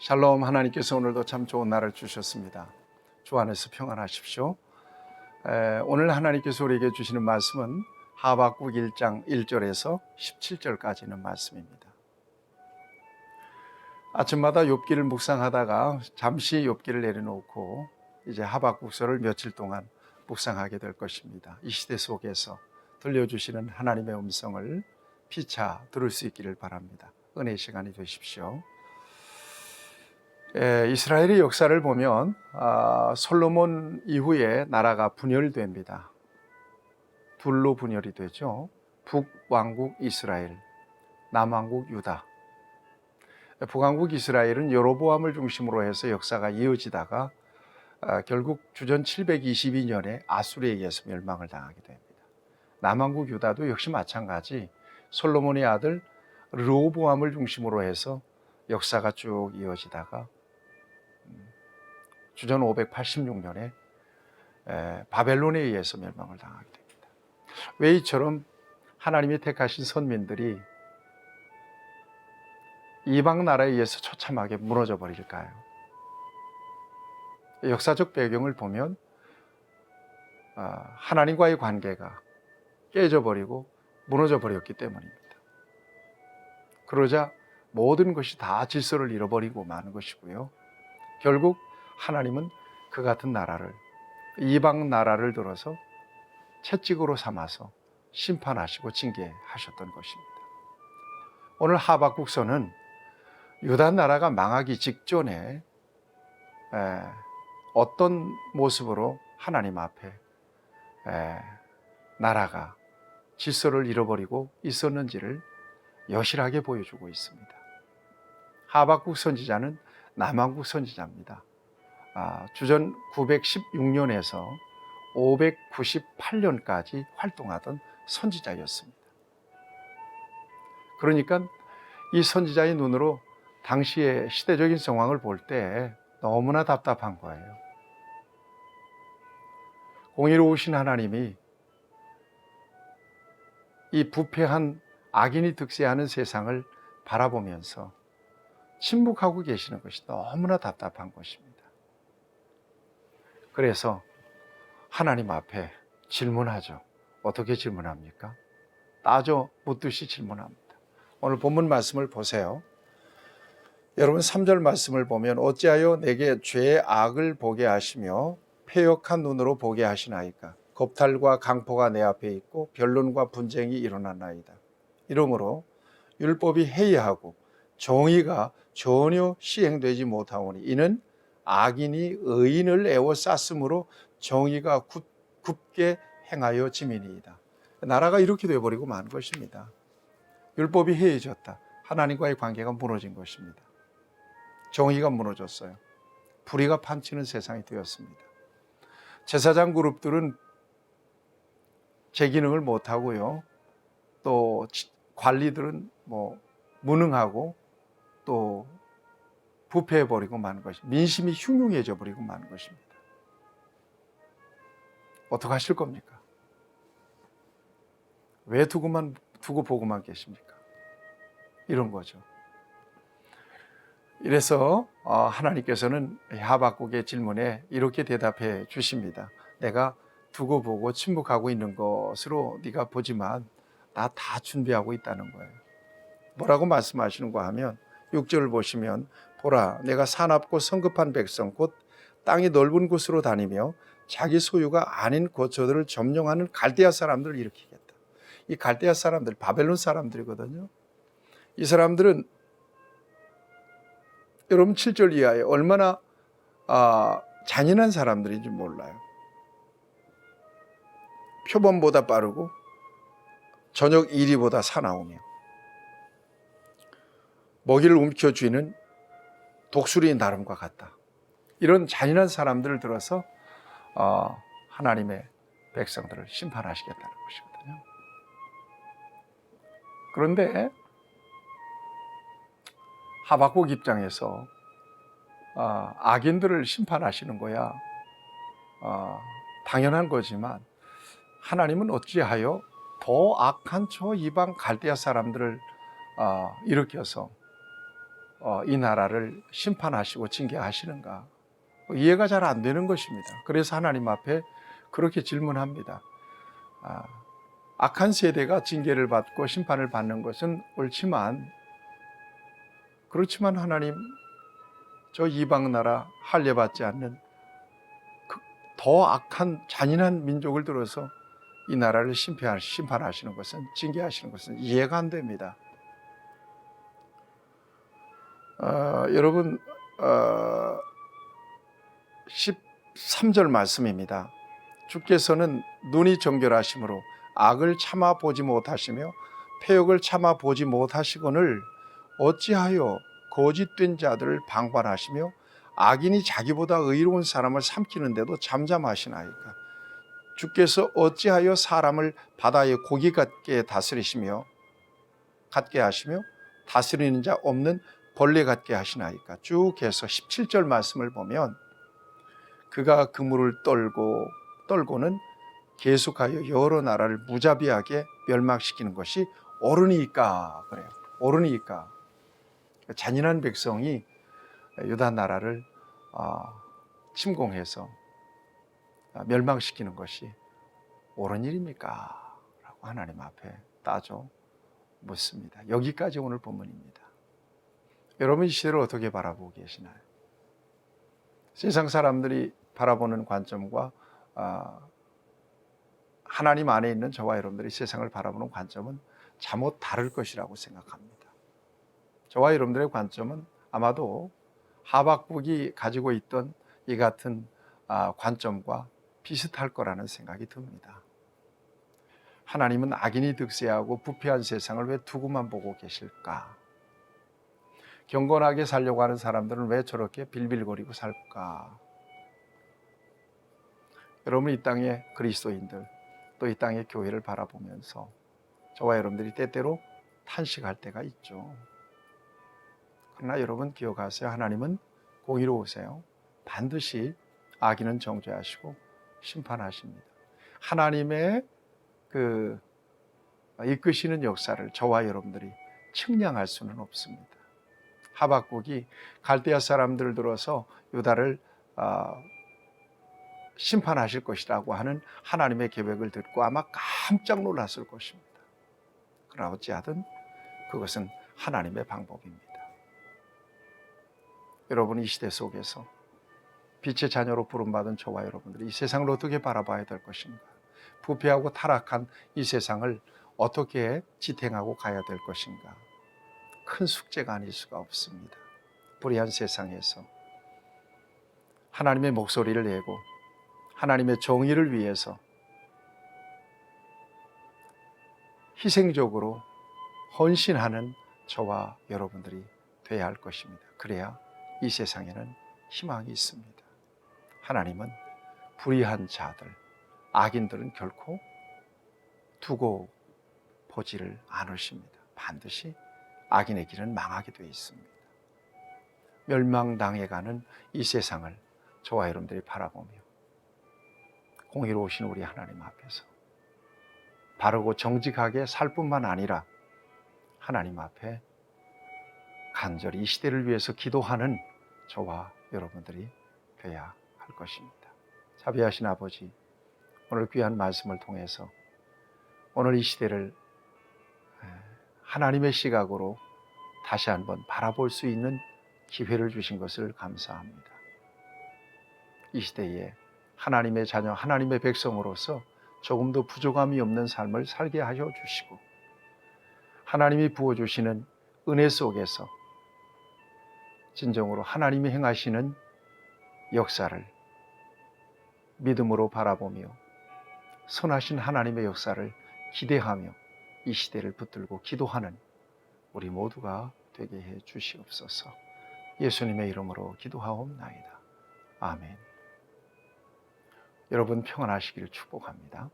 샬롬. 하나님께서 오늘도 참 좋은 날을 주셨습니다. 주 안에서 평안하십시오. 오늘 하나님께서 우리에게 주시는 말씀은 하박국 1장 1절에서 17절까지는 말씀입니다. 아침마다 욥기를 묵상하다가 잠시 욥기를 내려놓고 이제 하박국서를 며칠 동안 묵상하게 될 것입니다. 이 시대 속에서 들려주시는 하나님의 음성을 피차 들을 수 있기를 바랍니다. 은혜의 시간이 되십시오. 이스라엘의 역사를 보면 솔로몬 이후에 나라가 분열됩니다. 둘로 분열이 되죠. 북왕국 이스라엘, 남왕국 유다. 북왕국 이스라엘은 여로보암을 중심으로 해서 역사가 이어지다가 결국 주전 722년에 아수르에 의해서 멸망을 당하게 됩니다. 남왕국 유다도 역시 마찬가지 솔로몬의 아들 르호보암을 중심으로 해서 역사가 쭉 이어지다가 주전 586년에 바벨론에 의해서 멸망을 당하게 됩니다. 왜 이처럼 하나님이 택하신 선민들이 이방 나라에 의해서 처참하게 무너져 버릴까요? 역사적 배경을 보면 하나님과의 관계가 깨져버리고 무너져 버렸기 때문입니다. 그러자 모든 것이 다 질서를 잃어버리고 마는 것이고요. 결국 하나님은 그 같은 나라를, 이방 나라를 들어서 채찍으로 삼아서 심판하시고 징계하셨던 것입니다. 오늘 하박국서는 유다 나라가 망하기 직전에 어떤 모습으로 하나님 앞에 나라가 질서를 잃어버리고 있었는지를 여실하게 보여주고 있습니다. 하박국 선지자는 남왕국 선지자입니다. 주전 916년에서 598년까지 활동하던 선지자였습니다. 그러니까 이 선지자의 눈으로 당시의 시대적인 상황을 볼 때 너무나 답답한 거예요. 공의로우신 하나님이 이 부패한 악인이 득세하는 세상을 바라보면서 침묵하고 계시는 것이 너무나 답답한 것입니다. 그래서 하나님 앞에 질문하죠. 어떻게 질문합니까? 따져 묻듯이 질문합니다. 오늘 본문 말씀을 보세요. 여러분 3절 말씀을 보면 어찌하여 내게 죄의 악을 보게 하시며 패역한 눈으로 보게 하시나이까? 겁탈과 강포가 내 앞에 있고 변론과 분쟁이 일어나나이다. 이러므로 율법이 해이하고 정의가 전혀 시행되지 못하오니 이는 악인이 의인을 애워쌌으므로 정의가 굽게 행하여 지민이이다. 나라가 이렇게 되어버리고 만 것입니다. 율법이 해이해졌다. 하나님과의 관계가 무너진 것입니다. 정의가 무너졌어요. 불의가 판치는 세상이 되었습니다. 제사장 그룹들은 제 기능을 못하고요. 또 관리들은 무능하고 또 부패해버리고 마는 것입니다. 민심이 흉흉해져 버리고 마는 것입니다. 어떻게 하실 겁니까? 왜 두고 보고만 계십니까? 이런 거죠. 이래서 하나님께서는 하박국의 질문에 이렇게 대답해 주십니다. 내가 두고 보고 침묵하고 있는 것으로 네가 보지만 나 다 준비하고 있다는 거예요. 뭐라고 말씀하시는가 하면 6절을 보시면 보라 내가 사납고 성급한 백성 곧 땅이 넓은 곳으로 다니며 자기 소유가 아닌 거처들을 점령하는 갈대아 사람들을 일으키겠다. 이 갈대아 사람들 바벨론 사람들이거든요. 이 사람들은 여러분 7절 이하에 얼마나 잔인한 사람들인지 몰라요. 표범보다 빠르고 저녁 이리보다 사나우며 먹이를 움켜쥐는 독수리의 나름과 같다. 이런 잔인한 사람들을 들어서 하나님의 백성들을 심판하시겠다는 것이거든요. 그런데 하박국 입장에서 악인들을 심판하시는 거야 당연한 거지만 하나님은 어찌하여 더 악한 저 이방 갈대아 사람들을 일으켜서 이 나라를 심판하시고 징계하시는가? 이해가 잘 안 되는 것입니다. 그래서 하나님 앞에 그렇게 질문합니다. 악한 세대가 징계를 받고 심판을 받는 것은 옳지만, 그렇지만 하나님, 저 이방 나라 할례받지 않는 더 악한 잔인한 민족을 들어서 이 나라를 심판하시는 것은, 징계하시는 것은 이해가 안 됩니다. 여러분, 13절 말씀입니다. 주께서는 눈이 정결하심으로 악을 참아 보지 못하시며 패역을 참아 보지 못하시거늘 어찌하여 거짓된 자들을 방관하시며 악인이 자기보다 의로운 사람을 삼키는데도 잠잠하시나이까? 주께서 어찌하여 사람을 바다의 고기 같게 하시며 다스리는 자 없는 벌레 같게 하시나이까? 쭉 해서 17절 말씀을 보면 그가 그물을 떨고는 계속하여 여러 나라를 무자비하게 멸망시키는 것이 옳으니까 그래요. 옳으니까 잔인한 백성이 유다 나라를 침공해서 멸망시키는 것이 옳은 일입니까? 라고 하나님 앞에 따져 묻습니다. 여기까지 오늘 본문입니다. 여러분 이 시대를 어떻게 바라보고 계시나요? 세상 사람들이 바라보는 관점과 하나님 안에 있는 저와 여러분들이 세상을 바라보는 관점은 잠옷 다를 것이라고 생각합니다. 저와 여러분들의 관점은 아마도 하박국이 가지고 있던 이 같은 관점과 비슷할 거라는 생각이 듭니다. 하나님은 악인이 득세하고 부패한 세상을 왜 두고만 보고 계실까? 경건하게 살려고 하는 사람들은 왜 저렇게 빌빌거리고 살까? 여러분 이 땅의 그리스도인들, 또 이 땅의 교회를 바라보면서 저와 여러분들이 때때로 탄식할 때가 있죠. 그러나 여러분 기억하세요. 하나님은 공의로우세요. 반드시 악인은 정죄하시고 심판하십니다. 하나님의 그 이끄시는 역사를 저와 여러분들이 측량할 수는 없습니다. 하박국이 갈대아 사람들을 들어서 유다를 심판하실 것이라고 하는 하나님의 계획을 듣고 아마 깜짝 놀랐을 것입니다. 그러나 어찌하든 그것은 하나님의 방법입니다. 여러분 이 시대 속에서 빛의 자녀로 부름받은 저와 여러분들이 이 세상을 어떻게 바라봐야 될 것인가? 부패하고 타락한 이 세상을 어떻게 지탱하고 가야 될 것인가? 큰 숙제가 아닐 수가 없습니다. 불의한 세상에서 하나님의 목소리를 내고 하나님의 정의를 위해서 희생적으로 헌신하는 저와 여러분들이 되어야 할 것입니다. 그래야 이 세상에는 희망이 있습니다. 하나님은 불의한 자들, 악인들은 결코 두고 보지를 않으십니다. 반드시 악인의 길은 망하게 되어 있습니다. 멸망당해가는 이 세상을 저와 여러분들이 바라보며 공의로우신 우리 하나님 앞에서 바르고 정직하게 살 뿐만 아니라 하나님 앞에 간절히 이 시대를 위해서 기도하는 저와 여러분들이 되어야 할 것입니다. 자비하신 아버지, 오늘 귀한 말씀을 통해서 오늘 이 시대를 하나님의 시각으로 다시 한번 바라볼 수 있는 기회를 주신 것을 감사합니다. 이 시대에 하나님의 자녀, 하나님의 백성으로서 조금도 부족함이 없는 삶을 살게 하여 주시고 하나님이 부어주시는 은혜 속에서 진정으로 하나님이 행하시는 역사를 믿음으로 바라보며 선하신 하나님의 역사를 기대하며 이 시대를 붙들고 기도하는 우리 모두가 되게 해 주시옵소서. 예수님의 이름으로 기도하옵나이다. 아멘. 여러분 평안하시기를 축복합니다.